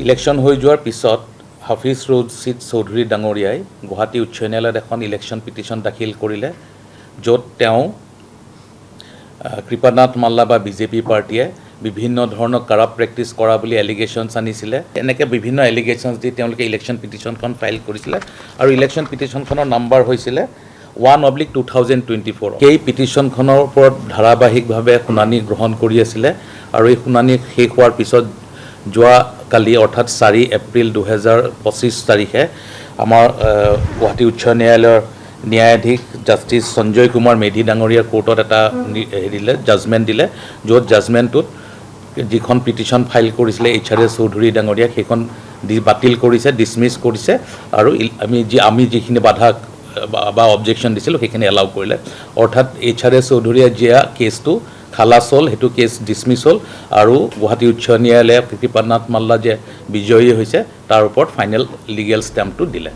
Election হৈ যোৱাৰ পিছত হাফিজ ৰছিদ চৌধুৰী ডাঙৰীয়াই গুৱাহাটী উচ্চ ন্যায়ালয়ত এখন ইলেকশ্যন পিটিশ্যন দাখিল কৰিলে, য'ত তেওঁ কৃপানাথ মাল্লা বা বিজেপি পাৰ্টীয়ে বিভিন্ন ধৰণৰ কাৰাপ্ট প্ৰেক্টিছ কৰা বুলি এলিগেশ্যনছ আনিছিলে। এনেকৈ বিভিন্ন এলিগেশ্যনছ দি তেওঁলোকে ইলেকশ্যন পিটিশ্যনখন ফাইল কৰিছিলে আৰু ইলেকশ্যন পিটিশ্যনখনৰ নাম্বাৰ হৈছিলে 1/2024। সেই পিটিশ্যনখনৰ ওপৰত ধাৰাবাহিকভাৱে শুনানি গ্ৰহণ কৰি আছিলে আৰু এই শুনানি শেষ হোৱাৰ পিছত যোৱাকালি অৰ্থাৎ 4 এপ্ৰিল 2025 তাৰিখে আমাৰ গুৱাহাটী উচ্চ ন্যায়ালয়ৰ ন্যায়াধীশ জাষ্টিছ সঞ্জয় কুমাৰ মেধি ডাঙৰীয়াৰ কোৰ্টত এটা জাজমেণ্ট দিলে, য'ত জাজমেণ্টটোত যিখন পিটিশ্যন ফাইল কৰিছিলে HRS চৌধুৰী ডাঙৰীয়াক সেইখন বাতিল কৰিছে, ডিছমিছ কৰিছে আৰু আমি যিখিনি বাধা বা অবজেকশ্যন দিছিলোঁ সেইখিনি এলাউ কৰিলে। অৰ্থাৎ HRS চৌধুৰীয়ে দিয়া কেছটো খালাচ হ'ল, সেইটো কেছ ডিছমিছ হ'ল আৰু গুৱাহাটী উচ্চ ন্যায়ালয়ে কৃপানাথ মাল্লা যে বিজয়ী হৈছে তাৰ ওপৰত ফাইনেল লিগেল ষ্টেম্পটো দিলে।